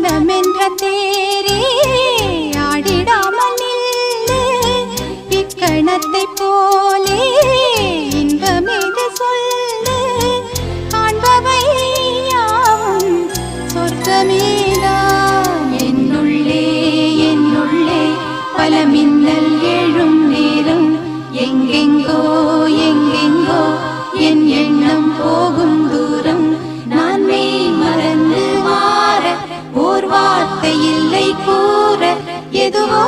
மனமென்ற தேரே ஆடிடாமல் நில்லு இக்கணத்தை போலே இன்பமேது சொல்லு காண்பவை யாவும் சொர்க்கமேதான் என்னுள்ளே என்னுள்ளே பல மின்னல் எழும் நேரம் எங்கெங்கோ எங்கெங்கோ என் எண்ணம் போகும் தூரம் நான் மெய் மறந்து மாற ஓர் வார்த்தை இல்லை கூற எதுவோ